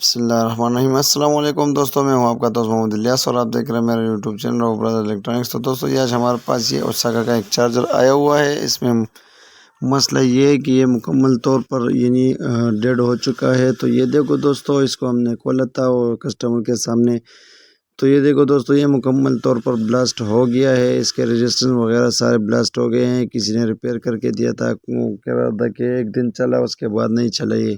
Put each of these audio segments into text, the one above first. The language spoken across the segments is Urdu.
بسم اللہ الرحمن الرحیم۔ السلام علیکم دوستوں، میں ہوں آپ کا دوست محمد الیاس اور آپ دیکھ رہے ہیں میرا یوٹیوب چینل اور برادر الیکٹرانکس۔ تو دوستوں یہ آج ہمارے پاس یہ اوساکا کا ایک چارجر آیا ہوا ہے۔ اس میں مسئلہ یہ ہے کہ یہ مکمل طور پر ڈیڈ ہو چکا ہے۔ تو یہ دیکھو دوستوں، اس کو ہم نے کھولا تھا اور کسٹمر کے سامنے، تو یہ دیکھو دوستوں یہ مکمل طور پر بلاسٹ ہو گیا ہے۔ اس کے رجسٹر وغیرہ سارے بلاسٹ ہو گئے ہیں۔ کسی نے ریپیئر کر کے دیا تھا، کہہ رہا تھا کہ ایک دن چلا، اس کے بعد نہیں چلا یہ۔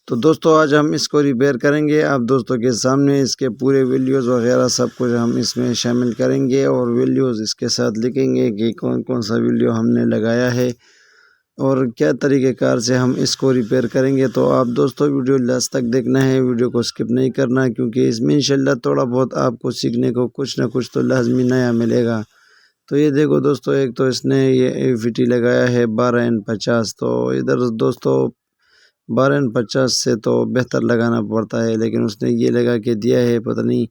تو دوستوں آج ہم اس کو ریپیئر کریں گے، آپ دوستوں کے سامنے اس کے پورے ویڈیوز وغیرہ سب کچھ ہم اس میں شامل کریں گے، اور ویڈیوز اس کے ساتھ لکھیں گے کہ کون کون سا ویڈیو ہم نے لگایا ہے اور کیا طریقہ کار سے ہم اس کو ریپیئر کریں گے۔ تو آپ دوستوں ویڈیو لاسٹ تک دیکھنا ہے، ویڈیو کو سکپ نہیں کرنا، کیونکہ اس میں انشاءاللہ تھوڑا بہت آپ کو سیکھنے کو کچھ نہ کچھ تو لازمی نیا ملے گا۔ تو یہ دیکھو دوستوں، ایک تو اس نے یہ FET لگایا ہے 12N50، تو ادھر دوستوں 12N50 سے تو بہتر لگانا پڑتا ہے، لیکن اس نے یہ لگا کے دیا ہے، پتہ نہیں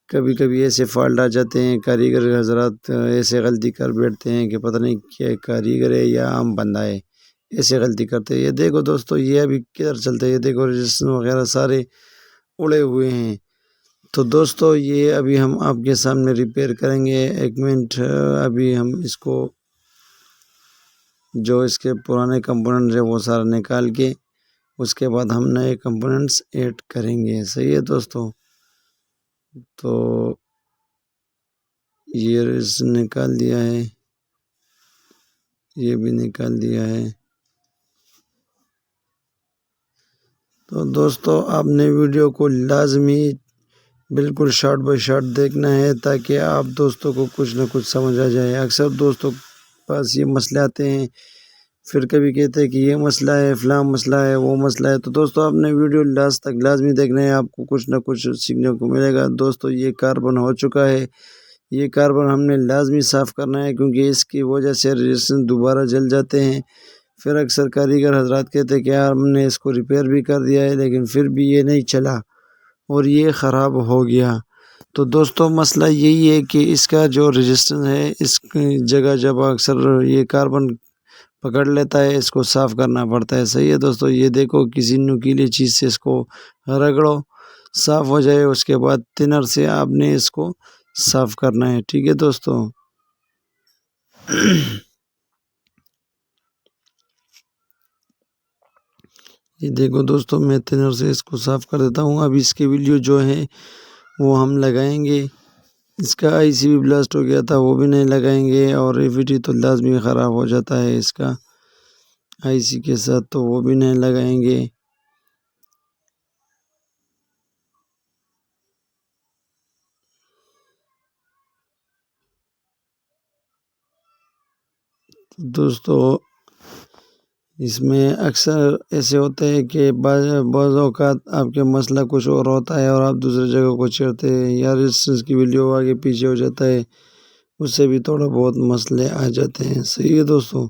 کبھی کبھی ایسے فالٹ آ جاتے ہیں، کاریگر حضرات ایسے غلطی کر بیٹھتے ہیں کہ پتہ نہیں کیا کاریگر ہے یا عام بندہ ہے، ایسے غلطی کرتے ہیں۔ یہ دیکھو دوستوں یہ ابھی کدھر چلتا ہے، یہ دیکھو رجسٹر وغیرہ سارے اڑے ہوئے ہیں۔ تو دوستوں یہ ابھی ہم آپ کے سامنے ریپیئر کریں گے، ایک منٹ ابھی ہم اس کو جو اس کے پرانے کمپوننٹ ہیں وہ سارا نکال کے اس کے بعد ہم نئے کمپوننٹس ایڈ کریں گے۔ صحیح ہے دوستوں، تو یہ نکال دیا ہے، یہ بھی نکال دیا ہے۔ تو دوستوں آپ نے ویڈیو کو لازمی بالکل شارٹ بائی شارٹ دیکھنا ہے، تاکہ آپ دوستوں کو کچھ نہ کچھ سمجھ آ جائے۔ اکثر دوستوں کے پاس یہ مسئلے آتے ہیں، پھر کبھی کہتے ہیں کہ یہ مسئلہ ہے، فلاں مسئلہ ہے، وہ مسئلہ ہے۔ تو دوستوں آپ نے ویڈیو لاسٹ تک لازمی دیکھنا ہے، آپ کو کچھ نہ کچھ سیکھنے کو ملے گا۔ دوستوں یہ کاربن ہو چکا ہے، یہ کاربن ہم نے لازمی صاف کرنا ہے، کیونکہ اس کی وجہ سے رجسٹر دوبارہ جل جاتے ہیں۔ پھر اکثر کاریگر حضرات کہتے ہیں کہ یار ہم نے اس کو ریپیئر بھی کر دیا ہے، لیکن پھر بھی یہ نہیں چلا اور یہ خراب ہو گیا۔ تو دوستوں مسئلہ یہی ہے کہ اس کا جو رجسٹر ہے، اس جگہ جب اکثر یہ کاربن پکڑ لیتا ہے، اس کو صاف کرنا پڑتا ہے۔ صحیح ہے دوستوں، یہ دیکھو کسی نوکیلی چیز سے اس کو رگڑو، صاف ہو جائے، اس کے بعد تنر سے آپ نے اس کو صاف کرنا ہے۔ ٹھیک ہے دوستوں، یہ دیکھو دوستوں میں تنر سے اس کو صاف کر دیتا ہوں۔ اب اس کے ویڈیو جو ہیں وہ ہم لگائیں گے۔ اس کا IC بھی بلاسٹ ہو گیا تھا، وہ بھی نہیں لگائیں گے، اور FET تو لازمی خراب ہو جاتا ہے اس کا IC کے ساتھ، تو وہ بھی نہیں لگائیں گے۔ دوستو اس میں اکثر ایسے ہوتا ہے کہ بعض اوقات آپ کے مسئلہ کچھ اور ہوتا ہے اور آپ دوسرے جگہ کو چھیڑتے ہیں، یا اس کی ویڈیو آگے پیچھے ہو جاتا ہے، اس سے بھی تھوڑا بہت مسئلے آ جاتے ہیں۔ صحیح ہے دوستوں،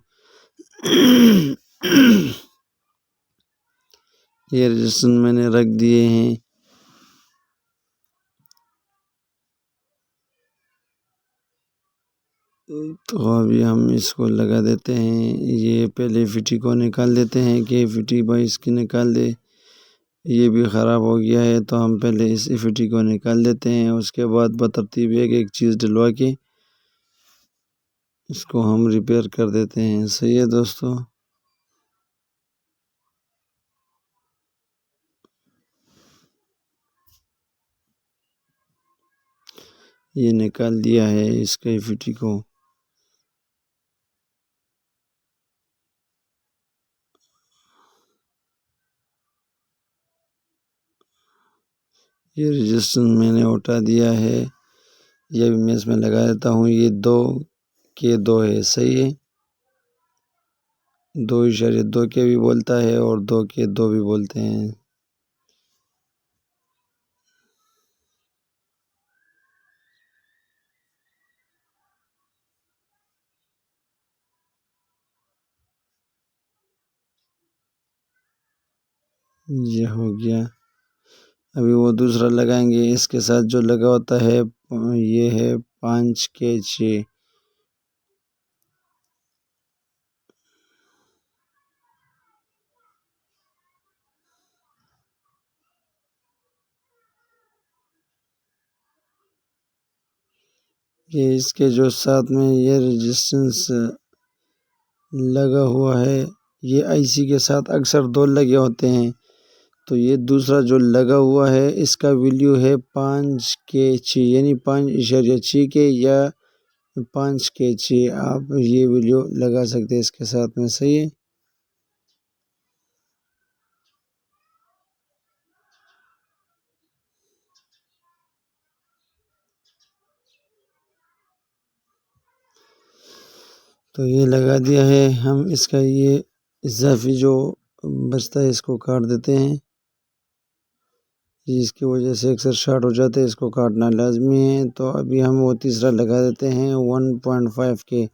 یہ رجسٹر میں نے رکھ دیے ہیں۔ تو ابھی ہم اس کو لگا دیتے ہیں۔ یہ پہلے FET کو نکال دیتے ہیں کہ FET بھائی اس کی نکال دے، یہ بھی خراب ہو گیا ہے، تو ہم پہلے اس FET کو نکال دیتے ہیں، اس کے بعد بترتیب ایک ایک چیز ڈلوا کے اس کو ہم ریپیئر کر دیتے ہیں۔ صحیح ہے دوستو، یہ نکال دیا ہے اس کا FET کو۔ یہ رجسٹر میں نے اٹھا دیا ہے، یہ بھی میں اس میں لگا دیتا ہوں۔ یہ 2 کے 2 ہے، صحیح ہے، 2.2 کے بھی بولتا ہے اور 2 کے 2 بھی بولتے ہیں۔ یہ ہو گیا، ابھی وہ دوسرا لگائیں گے۔ اس کے ساتھ جو لگا ہوتا ہے یہ ہے 5 کے 6۔ یہ اس کے جو ساتھ میں یہ رجسٹنس لگا ہوا ہے، یہ آئی سی کے ساتھ اکثر دو لگے ہوتے ہیں، تو یہ دوسرا جو لگا ہوا ہے اس کا ویلیو ہے 5K6، یعنی 5.6 یا 5K6، آپ یہ ویلیو لگا سکتے ہیں اس کے ساتھ میں، صحیح ہے۔ تو یہ لگا دیا ہے ہم، اس کا یہ اضافی جو بچتا ہے اس کو کاٹ دیتے ہیں، جس کی وجہ سے اکثر شارٹ ہو جاتے ہیں، اس کو کاٹنا لازمی ہے۔ تو ابھی ہم وہ تیسرا لگا دیتے ہیں 1.5K،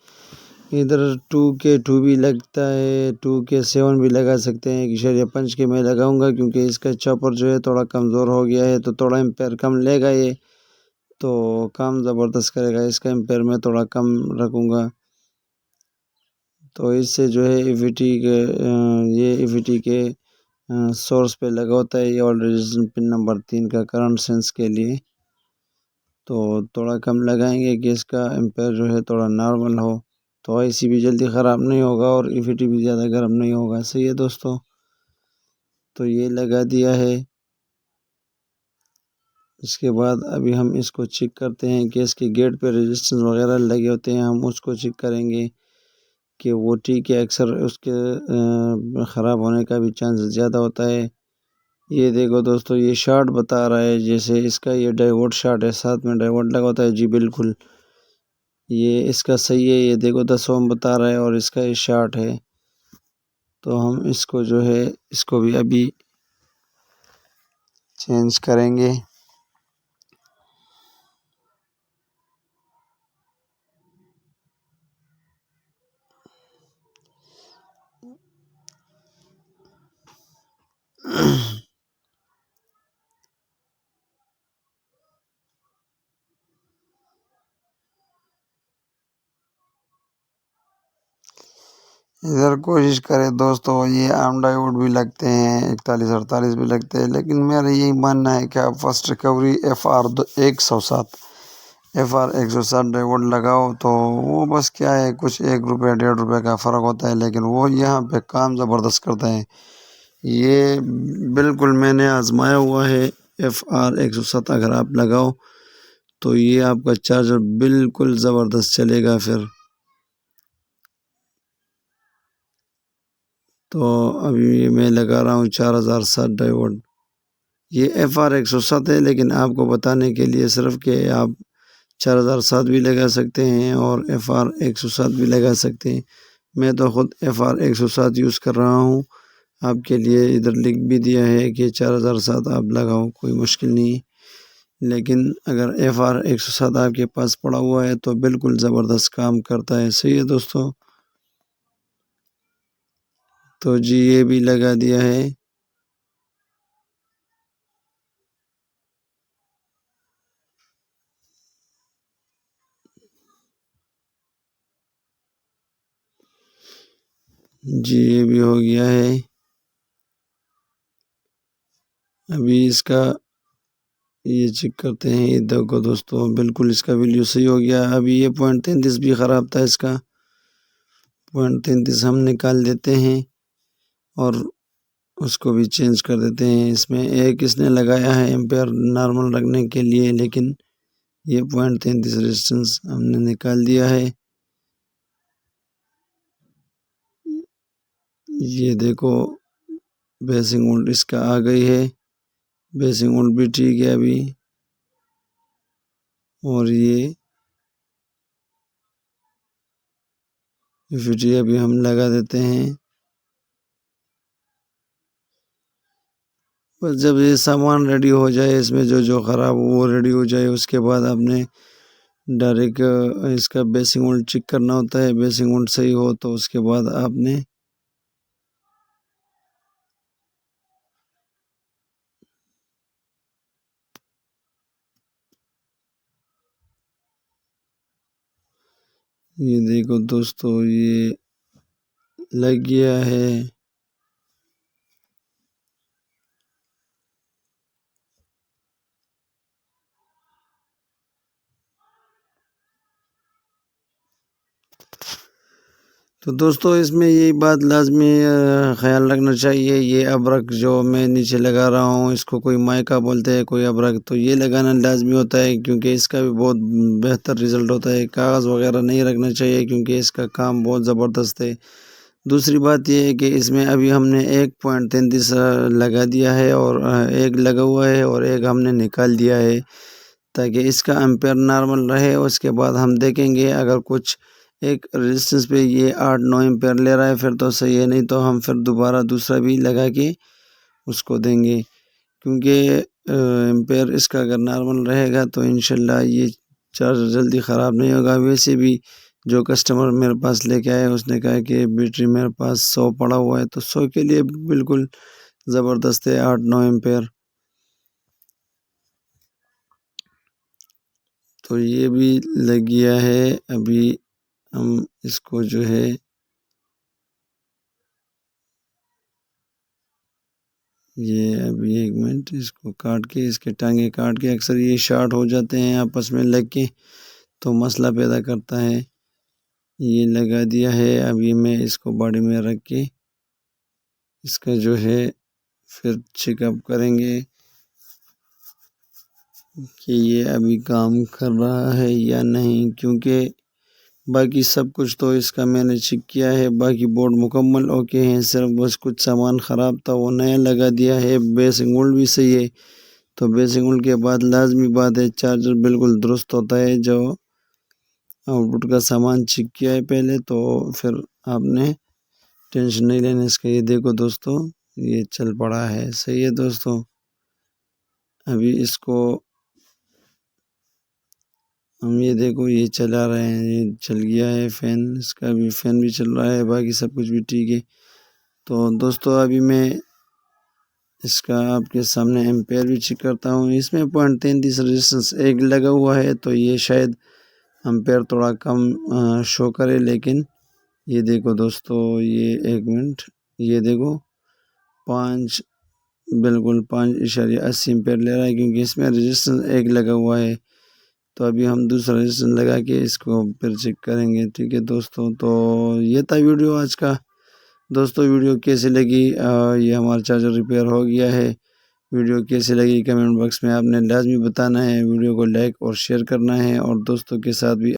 ادھر 2K2 بھی لگتا ہے، 2K7 بھی لگا سکتے ہیں، 1.5K میں لگاؤں گا کیونکہ اس کا چاپر جو ہے تھوڑا کمزور ہو گیا ہے، تو تھوڑا امپیر کم لے گا، یہ تو کام زبردست کرے گا، اس کا امپیر میں تھوڑا کم رکھوں گا۔ تو اس سے جو ہے ای وی ٹی کے یہ ای وی ٹی کے سورس پہ لگا ہوتا ہے، یہ آلریڈی پن نمبر 3 کا کرنٹ سینس کے لیے، تو تھوڑا کم لگائیں گے کہ اس کا امپیر جو ہے تھوڑا نارمل ہو، تو آئی سی بھی جلدی خراب نہیں ہوگا اور ای وی ٹی بھی زیادہ گرم نہیں ہوگا، صحیح ہے دوستو۔ تو یہ لگا دیا ہے، اس کے بعد ابھی ہم اس کو چیک کرتے ہیں کہ اس کے گیٹ پہ رجسٹنس وغیرہ لگے ہوتے ہیں، ہم اس کو چیک کریں گے کہ وہ ٹھیک ہے، اکثر اس کے خراب ہونے کا بھی چانس زیادہ ہوتا ہے۔ یہ دیکھو دوستو، یہ شارٹ بتا رہا ہے، جیسے اس کا یہ ڈائیورٹ شارٹ ہے، ساتھ میں ڈائیورٹ لگا ہوتا ہے، جی بالکل یہ اس کا صحیح ہے، یہ دیکھو 10 اوم بتا رہا ہے اور اس کا یہ شارٹ ہے، تو ہم اس کو جو ہے اس کو بھی ابھی چینج کریں گے۔ ادھر کوشش کرے دوستو، یہ عام ڈائیوڈ بھی لگتے ہیں، 4148 بھی لگتے ہیں، لیکن میرا یہی ماننا ہے کہ آپ فرسٹ ریکوری FR107 ڈائیوڈ لگاؤ، تو وہ بس کیا ہے، کچھ 1 روپے 1.5 روپے کا فرق ہوتا ہے، لیکن وہ یہاں پہ کام زبردست کرتا ہے۔ یہ بالکل میں نے آزمایا ہوا ہے، FR107 اگر آپ لگاؤ تو یہ آپ کا چارجر بالکل زبردست چلے گا پھر۔ تو ابھی میں لگا رہا ہوں 4007 ڈائیوڈ، یہ FR107 ہے، لیکن آپ کو بتانے کے لیے صرف کہ آپ 4007 بھی لگا سکتے ہیں اور FR107 بھی لگا سکتے ہیں، میں تو خود FR107 یوز کر رہا ہوں، آپ کے لیے ادھر لکھ بھی دیا ہے کہ 4007 آپ لگاؤ، کوئی مشکل نہیں، لیکن اگر FR107 آپ کے پاس پڑا ہوا ہے تو بالکل زبردست کام کرتا ہے، صحیح ہے دوستو۔ تو جی یہ بھی لگا دیا ہے، جی یہ بھی ہو گیا ہے۔ ابھی اس کا یہ چیک کرتے ہیں، یہ دیکھو دوستو بالکل اس کا ویلیو صحیح ہو گیا، ابھی یہ 0.33 بھی خراب تھا، اس کا 0.33 ہم نکال دیتے ہیں اور اس کو بھی چینج کر دیتے ہیں۔ اس میں ایک اس نے لگایا ہے امپیئر نارمل رکھنے کے لیے، لیکن یہ 0.33 ریزسٹنس ہم نے نکال دیا ہے۔ یہ دیکھو بیسنگ وولٹ اس کا آ گئی ہے، بیسنگ وولٹ بھی ٹھیک ہے ابھی، اور یہ FT ابھی ہم لگا دیتے ہیں۔ بس جب یہ سامان ریڈی ہو جائے، اس میں جو خراب ہو وہ ریڈی ہو جائے، اس کے بعد آپ نے ڈائریکٹ اس کا بیسنگ وولٹ چیک کرنا ہوتا ہے، بیسنگ وولٹ صحیح ہو تو اس کے بعد آپ نے یہ دیکھو دوستو یہ لگ گیا ہے۔ تو دوستو اس میں یہی بات لازمی خیال رکھنا چاہیے، یہ ابرک جو میں نیچے لگا رہا ہوں اس کو کوئی مائکا بولتے ہیں، کوئی ابرک، تو یہ لگانا لازمی ہوتا ہے کیونکہ اس کا بھی بہت بہتر رزلٹ ہوتا ہے۔ کاغذ وغیرہ نہیں رکھنا چاہیے کیونکہ اس کا کام بہت زبردست ہے۔ دوسری بات یہ ہے کہ اس میں ابھی ہم نے 1.33 لگا دیا ہے اور ایک لگا ہوا ہے اور ایک ہم نے نکال دیا ہے تاکہ اس کا امپیر نارمل رہے۔ اس کے بعد ہم دیکھیں گے اگر کچھ ایک ریزسٹنس پہ یہ 8-9 امپیر لے رہا ہے پھر تو صحیح ہے، نہیں تو ہم پھر دوبارہ دوسرا بھی لگا کے اس کو دیں گے، کیونکہ امپیر اس کا اگر نارمل رہے گا تو انشاءاللہ یہ چارجر جلدی خراب نہیں ہوگا۔ ویسے بھی جو کسٹمر میرے پاس لے کے آئے اس نے کہا کہ بیٹری میرے پاس 100 پڑا ہوا ہے، تو 100 کے لیے بالکل زبردست ہے 8-9 امپیر۔ تو یہ بھی لگ گیا ہے، ابھی ہم اس کو جو ہے یہ ابھی ایک منٹ اس کو کاٹ کے، اس کے ٹانگے کاٹ کے، اکثر یہ شارٹ ہو جاتے ہیں آپس میں لگ کے تو مسئلہ پیدا کرتا ہے۔ یہ لگا دیا ہے، ابھی میں اس کو باڈی میں رکھ کے اس کا جو ہے پھر چیک اپ کریں گے کہ یہ ابھی کام کر رہا ہے یا نہیں، کیونکہ باقی سب کچھ تو اس کا میں نے چیک کیا ہے، باقی بورڈ مکمل اوکے ہیں، صرف بس کچھ سامان خراب تھا وہ نیا لگا دیا ہے۔ بیسنگ مولڈ بھی صحیح ہے، تو بیسنگ مولڈ کے بعد لازمی بات ہے چارجر بالکل درست ہوتا ہے۔ جو آؤٹ پٹ کا سامان چیک کیا ہے پہلے تو پھر آپ نے ٹینشن نہیں لینا اس کا۔ یہ دیکھو دوستو یہ چل پڑا ہے، صحیح ہے دوستو۔ ابھی اس کو ہم یہ دیکھو یہ چلا رہے ہیں، یہ چل گیا ہے فین، اس کا بھی فین بھی چل رہا ہے، باقی سب کچھ بھی ٹھیک ہے۔ تو دوستو ابھی میں اس کا آپ کے سامنے امپیر بھی چیک کرتا ہوں۔ اس میں 0.33 ریزسٹنس ایک لگا ہوا ہے تو یہ شاید امپیر تھوڑا کم شو کرے، لیکن یہ دیکھو دوستو یہ ایک منٹ، یہ دیکھو 5 بالکل 5.80 امپیر لے رہا ہے کیونکہ اس میں ریزسٹنس ایک لگا ہوا ہے۔ تو ابھی ہم دوسرا ریزسٹنس لگا کے اس کو پھر چیک کریں گے، ٹھیک ہے دوستو۔ تو یہ تھا ویڈیو آج کا دوستو۔ ویڈیو کیسی لگی؟ یہ ہمارا چارجر ریپیئر ہو گیا ہے۔ ویڈیو کیسی لگی کمنٹ باکس میں آپ نے لازمی بتانا ہے، ویڈیو کو لائک اور شیئر کرنا ہے اور دوستوں کے ساتھ بھی